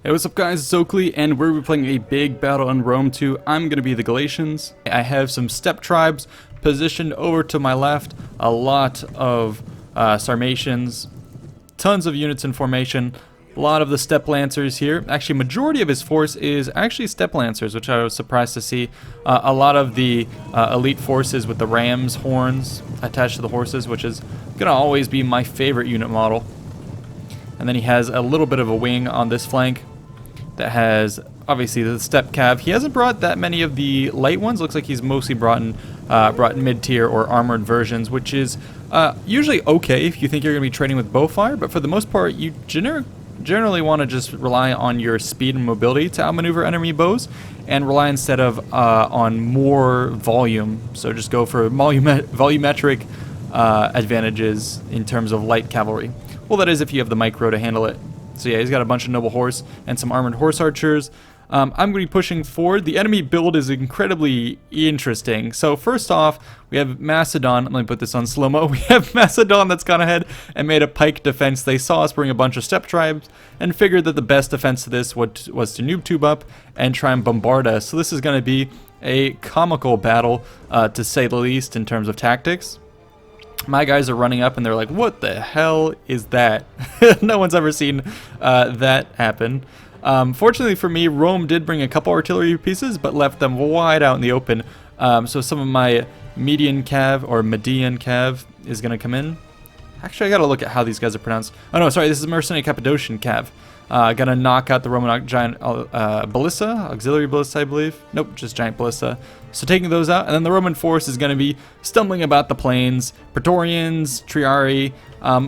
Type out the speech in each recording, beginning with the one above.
Hey, what's up guys, it's Oakley, and we're playing a big battle in Rome 2. I'm going to be the Galatians. I have some steppe tribes positioned over to my left, a lot of Sarmatians, tons of units in formation, a lot of the steppe lancers here. Actually, majority of his force is actually steppe lancers, which I was surprised to see. A lot of the elite forces with the ram's horns attached to the horses, which is going to always be my favorite unit model. And then he has a little bit of a wing on this flank that has obviously the steppe cav. He hasn't brought that many of the light ones. Looks like he's mostly brought mid-tier or armored versions, which is usually okay if you think you're going to be trading with bowfire, but for the most part you generally want to just rely on your speed and mobility to outmaneuver enemy bows and rely instead of on more volume. So just go for volumetric advantages in terms of light cavalry. Well, that is if you have the micro to handle it. So yeah, he's got a bunch of noble horse and some armored horse archers. I'm going to be pushing forward. The enemy build is incredibly interesting. So first off, we have Macedon. Let me put this on slow-mo. We have Macedon that's gone ahead and made a pike defense. They saw us bring a bunch of steppe tribes and figured that the best defense to this was to noob tube up and try and bombard us. So this is going to be a comical battle, to say the least, in terms of tactics. My guys are running up and they're like, what the hell is that? No one's ever seen that happen. Fortunately for me, Rome did bring a couple artillery pieces, but left them wide out in the open. So some of my median cav or Median cav is going to come in. Actually, I got to look at how these guys are pronounced. Oh no, sorry, this is Mercenary Cappadocian cav. Gonna knock out the Roman giant ballista, auxiliary ballista, I believe. Nope, just giant ballista. So taking those out, and then the Roman force is gonna be stumbling about the plains. Praetorians, Triarii.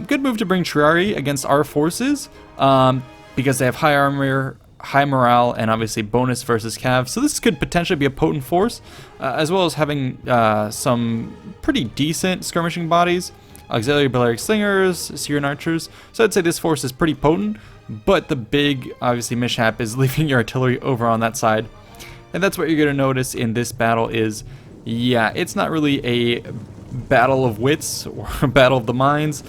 Good move to bring Triarii against our forces, because they have high armor, high morale, and obviously bonus versus cav. So this could potentially be a potent force, as well as having some pretty decent skirmishing bodies. Auxiliary Balearic Slingers, Syrian Archers. So I'd say this force is pretty potent, but the big, obviously, mishap is leaving your artillery over on that side. And that's what you're going to notice in this battle is, yeah, it's not really a battle of wits or a battle of the minds.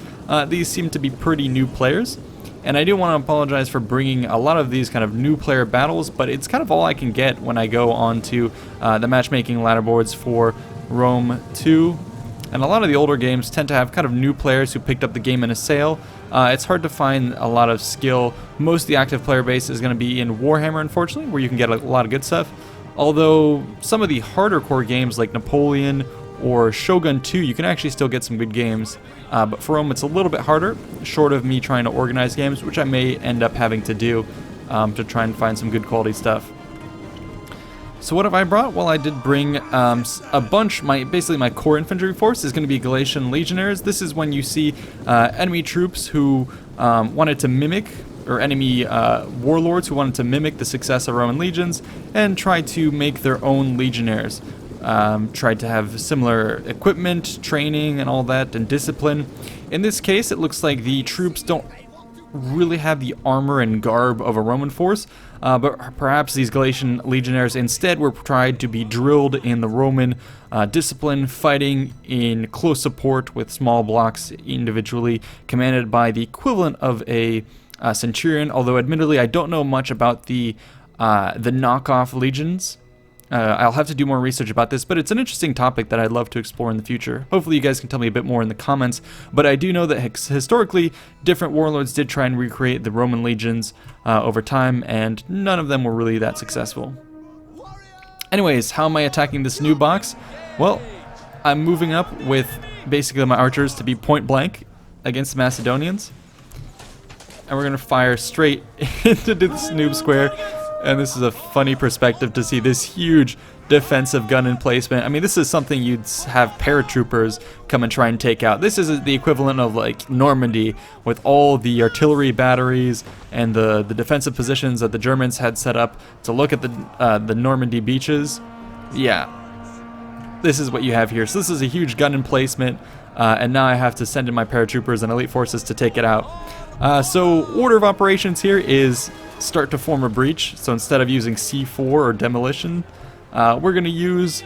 These seem to be pretty new players. And I do want to apologize for bringing a lot of these kind of new player battles, but it's kind of all I can get when I go onto the matchmaking ladder boards for Rome 2. And a lot of the older games tend to have kind of new players who picked up the game in a sale. It's hard to find a lot of skill. Most of the active player base is going to be in Warhammer, unfortunately, where you can get a lot of good stuff. Although some of the harder core games like Napoleon or Shogun 2, you can actually still get some good games. But for Rome, it's a little bit harder, short of me trying to organize games, which I may end up having to do to try and find some good quality stuff. So what have I brought? Well, I did bring a bunch. Basically my core infantry force is going to be Galatian legionnaires. This is when you see enemy troops who wanted to mimic, or enemy warlords who wanted to mimic the success of Roman legions and try to make their own legionnaires. Tried to have similar equipment, training, and all that, and discipline. In this case, it looks like the troops don't really have the armor and garb of a Roman force, but perhaps these Galatian legionnaires instead were tried to be drilled in the Roman discipline, fighting in close support with small blocks individually, commanded by the equivalent of a centurion. Although admittedly I don't know much about the knockoff legions. I'll have to do more research about this, but it's an interesting topic that I'd love to explore in the future. Hopefully you guys can tell me a bit more in the comments, but I do know that historically, different warlords did try and recreate the Roman legions over time, and none of them were really that successful. Anyways, how am I attacking this new box? Well, I'm moving up with basically my archers to be point blank against the Macedonians, and we're going to fire straight into this noob square. And this is a funny perspective to see this huge defensive gun emplacement. I mean, this is something you'd have paratroopers come and try and take out. This is the equivalent of like Normandy, with all the artillery batteries and the defensive positions that the Germans had set up to look at the Normandy beaches. Yeah, this is what you have here. So this is a huge gun emplacement, and now I have to send in my paratroopers and elite forces to take it out. So order of operations here is start to form a breach. So instead of using C4 or demolition, we're going to use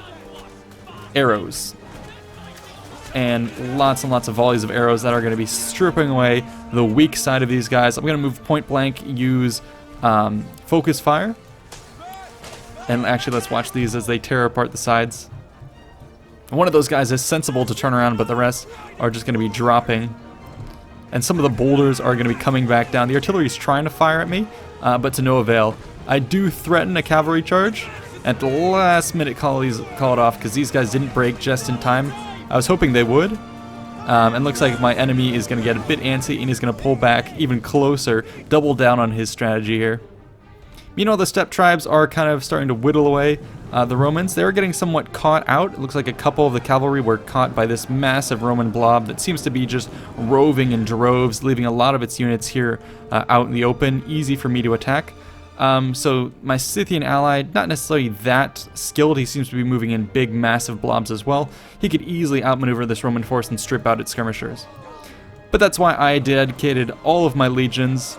arrows. And lots of volleys of arrows that are going to be stripping away the weak side of these guys. I'm going to move point blank, use focus fire. And actually, let's watch these as they tear apart the sides. One of those guys is sensible to turn around, but the rest are just going to be dropping. And some of the boulders are going to be coming back down. The artillery is trying to fire at me, but to no avail. I do threaten a cavalry charge. At the last minute, call it off because these guys didn't break just in time. I was hoping they would. And looks like my enemy is going to get a bit antsy and he's going to pull back even closer, double down on his strategy here. Meanwhile, the steppe tribes are kind of starting to whittle away the Romans. They're getting somewhat caught out. It looks like a couple of the cavalry were caught by this massive Roman blob that seems to be just roving in droves, leaving a lot of its units here out in the open, easy for me to attack. So my Scythian ally, not necessarily that skilled. He seems to be moving in big, massive blobs as well. He could easily outmaneuver this Roman force and strip out its skirmishers. But that's why I dedicated all of my legions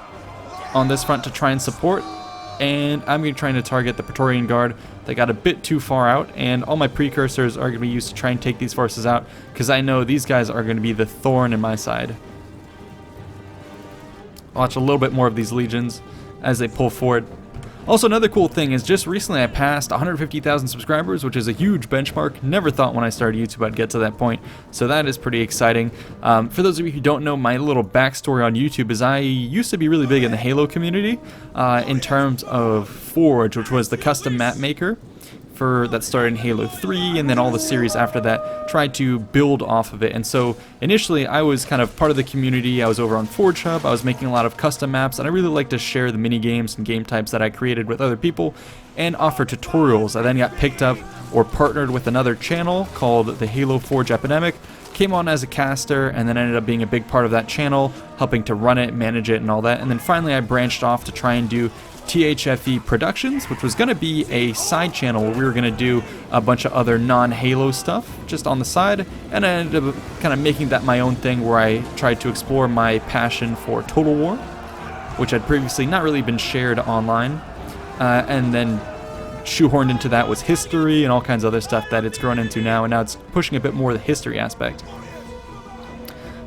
on this front to try and support. And I'm going to try to target the Praetorian Guard. They got a bit too far out, and all my precursors are going to be used to try and take these forces out, because I know these guys are going to be the thorn in my side. Watch a little bit more of these legions as they pull forward. Also, another cool thing is just recently I passed 150,000 subscribers, which is a huge benchmark. Never thought when I started YouTube I'd get to that point, so that is pretty exciting. For those of you who don't know, my little backstory on YouTube is I used to be really big in the Halo community in terms of Forge, which was the custom map maker that started in Halo 3, and then all the series after that tried to build off of it. And so initially I was kind of part of the community. I was over on Forge Hub, I was making a lot of custom maps, and I really like to share the mini games and game types that I created with other people and offer tutorials. I then got picked up or partnered with another channel called the Halo Forge Epidemic, came on as a caster, and then ended up being a big part of that channel, helping to run it, manage it, and all that. And then finally I branched off to try and do THFE Productions, which was going to be a side channel where we were going to do a bunch of other non-Halo stuff just on the side, and I ended up kind of making that my own thing where I tried to explore my passion for Total War, which had previously not really been shared online, and then shoehorned into that was history and all kinds of other stuff that it's grown into now, and now it's pushing a bit more of the history aspect.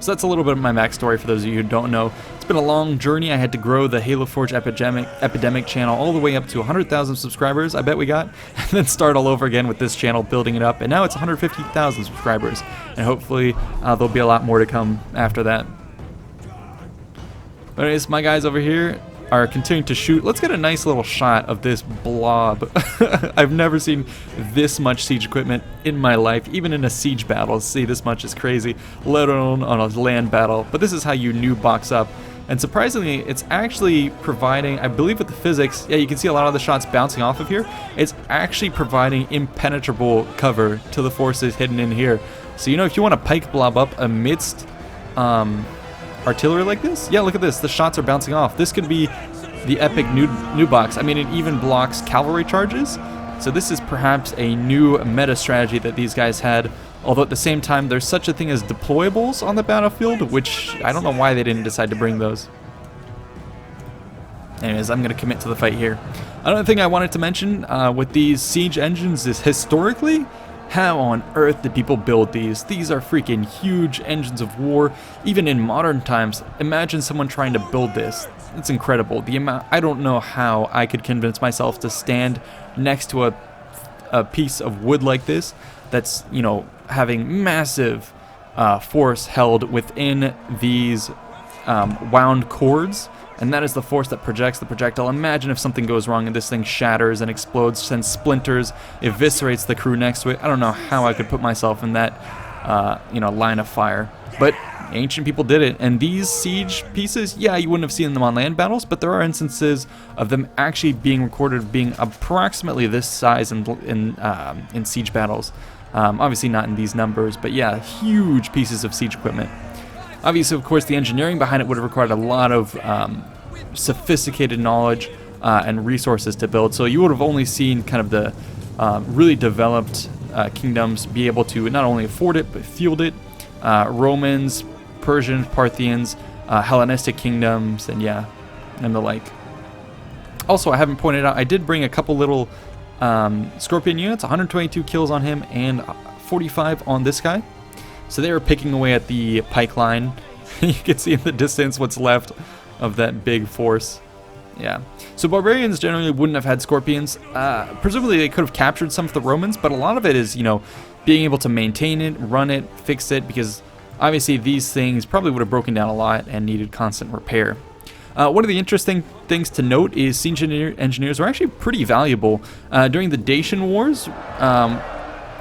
So that's a little bit of my backstory for those of you who don't know. It's been a long journey. I had to grow the Halo Forge Epidemic channel all the way up to 100,000 subscribers, I bet we got, and then start all over again with this channel, building it up, and now it's 150,000 subscribers, and hopefully there'll be a lot more to come after that. But anyways, my guys over here are continuing to shoot. Let's get a nice little shot of this blob. I've never seen this much siege equipment in my life, even in a siege battle. See, this much is crazy, let alone on a land battle. But this is how you noob box up. And surprisingly, it's actually providing, I believe with the physics, yeah, you can see a lot of the shots bouncing off of here. It's actually providing impenetrable cover to the forces hidden in here. So, you know, if you want to pike blob up amidst artillery like this, yeah, look at this. The shots are bouncing off. This could be the epic noob box. I mean, it even blocks cavalry charges. So this is perhaps a new meta strategy that these guys had. Although at the same time, there's such a thing as deployables on the battlefield, which I don't know why they didn't decide to bring those. Anyways, I'm going to commit to the fight here. Another thing I wanted to mention with these siege engines is historically, how on earth did people build these? These are freaking huge engines of war. Even in modern times, imagine someone trying to build this. It's incredible. The amount, I don't know how I could convince myself to stand next to a piece of wood like this that's, you know, having massive force held within these wound cords, and that is the force that projects the projectile. Imagine if something goes wrong and this thing shatters and explodes, sends splinters, eviscerates the crew next to it. I don't know how I could put myself in that you know, line of fire, but ancient people did it. And these siege pieces, yeah, you wouldn't have seen them on land battles, but there are instances of them actually being recorded being approximately this size in siege battles. Obviously not in these numbers, but yeah, huge pieces of siege equipment. Obviously, of course, the engineering behind it would have required a lot of sophisticated knowledge and resources to build. So you would have only seen kind of the really developed kingdoms be able to not only afford it, but field it. Romans, Persians, Parthians, Hellenistic kingdoms, and yeah, and the like. Also, I haven't pointed out, I did bring a couple little Scorpion units, 122 kills on him and 45 on this guy. So they were picking away at the pike line. You can see in the distance what's left of that big force. Yeah. So barbarians generally wouldn't have had scorpions. Presumably they could have captured some of the Romans, but a lot of it is, being able to maintain it, run it, fix it, because obviously these things probably would have broken down a lot and needed constant repair. One of the interesting things to note is siege engineers were actually pretty valuable. During the Dacian Wars,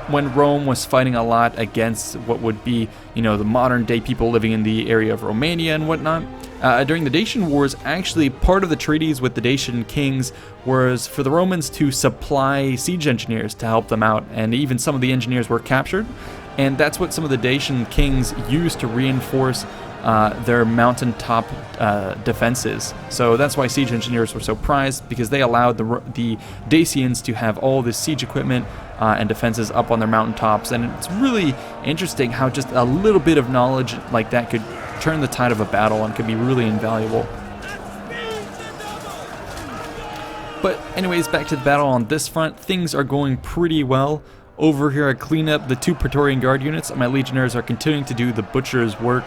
when Rome was fighting a lot against what would be, the modern day people living in the area of Romania and whatnot, during the Dacian Wars, actually part of the treaties with the Dacian kings was for the Romans to supply siege engineers to help them out, and even some of the engineers were captured, and that's what some of the Dacian kings used to reinforce their mountaintop defenses. So that's why siege engineers were so prized, because they allowed the Dacians to have all this siege equipment and defenses up on their mountaintops. And it's really interesting how just a little bit of knowledge like that could turn the tide of a battle and could be really invaluable. But anyways, back to the battle on this front. Things are going pretty well. Over here I clean up the 2 Praetorian Guard units, and my legionnaires are continuing to do the butcher's work.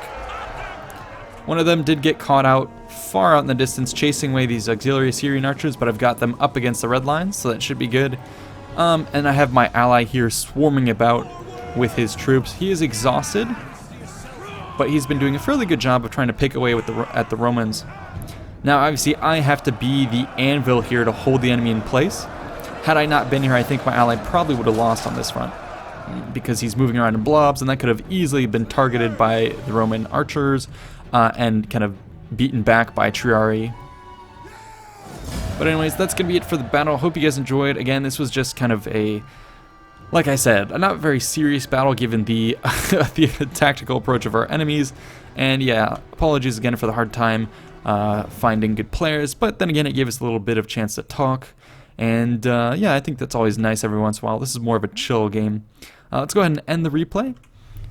One of them did get caught out far out in the distance chasing away these auxiliary Syrian archers, but I've got them up against the red lines, so that should be good. And I have my ally here swarming about with his troops. He is exhausted, but he's been doing a fairly good job of trying to pick away at the Romans. Now obviously I have to be the anvil here to hold the enemy in place. Had I not been here, I think my ally probably would have lost on this front, because he's moving around in blobs, and that could have easily been targeted by the Roman archers and kind of beaten back by Triarii. But anyways, that's going to be it for the battle. Hope you guys enjoyed. Again, this was just kind of like I said, a not very serious battle given the, the tactical approach of our enemies. And yeah, apologies again for the hard time finding good players. But then again, it gave us a little bit of chance to talk. And yeah, I think that's always nice every once in a while. This is more of a chill game. Let's go ahead and end the replay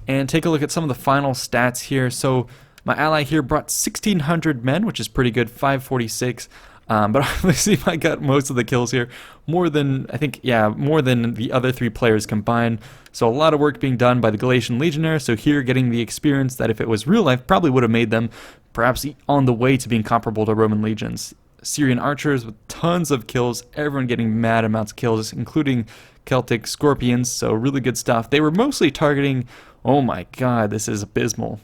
and take a look at some of the final stats here. So my ally here brought 1,600 men, which is pretty good, 546. But obviously I got most of the kills here, more than, I think, yeah, more than the other 3 players combined. So a lot of work being done by the Galatian Legionnaire, so here getting the experience that if it was real life probably would have made them perhaps on the way to being comparable to Roman legions. Syrian archers with tons of kills, everyone getting mad amounts of kills, including Celtic scorpions, so really good stuff. They were mostly targeting, oh my god, this is abysmal.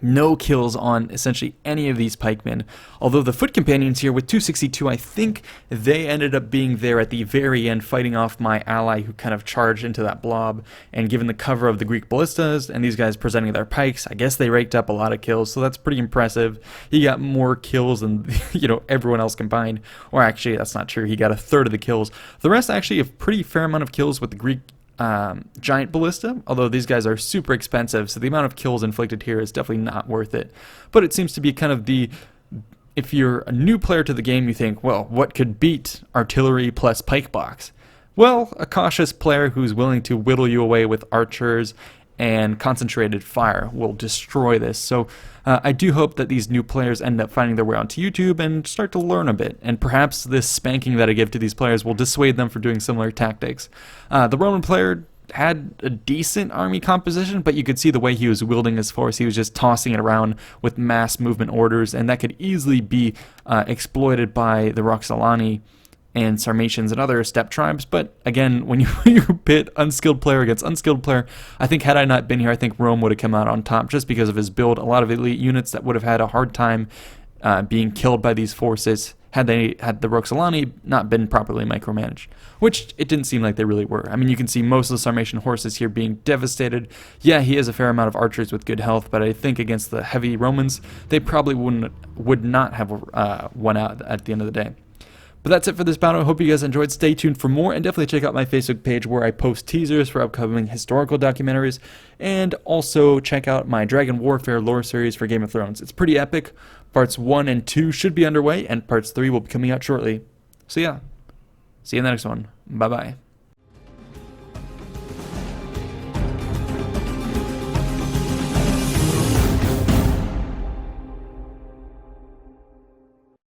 No kills on essentially any of these pikemen. Although the foot companions here with 262, I think they ended up being there at the very end fighting off my ally who kind of charged into that blob. And given the cover of the Greek ballistas and these guys presenting their pikes, I guess they raked up a lot of kills. So that's pretty impressive. He got more kills than, everyone else combined. Or actually, that's not true. He got a third of the kills. The rest actually a pretty fair amount of kills with the Greek giant ballista, although these guys are super expensive, so the amount of kills inflicted here is definitely not worth it. But it seems to be kind of if you're a new player to the game, you think, well, what could beat artillery plus pike box? Well, a cautious player who's willing to whittle you away with archers and concentrated fire will destroy this. So I do hope that these new players end up finding their way onto YouTube and start to learn a bit, and perhaps this spanking that I give to these players will dissuade them from doing similar tactics. The Roman player had a decent army composition, but you could see the way he was wielding his force. He was just tossing it around with mass movement orders, and that could easily be exploited by the Roxolani and Sarmatians and other steppe tribes. But again, when you pit unskilled player against unskilled player, I think had I not been here, I think Rome would have come out on top just because of his build. A lot of elite units that would have had a hard time being killed by these forces had the Roxolani not been properly micromanaged, which it didn't seem like they really were. I mean, you can see most of the Sarmatian horses here being devastated. Yeah, he has a fair amount of archers with good health, but I think against the heavy Romans, they probably would not have won out at the end of the day. But that's it for this battle. I hope you guys enjoyed. Stay tuned for more, and definitely check out my Facebook page where I post teasers for upcoming historical documentaries, and also check out my Dragon Warfare lore series for Game of Thrones. It's pretty epic. Parts 1 and 2 should be underway, and Parts 3 will be coming out shortly. So yeah, see you in the next one. Bye-bye.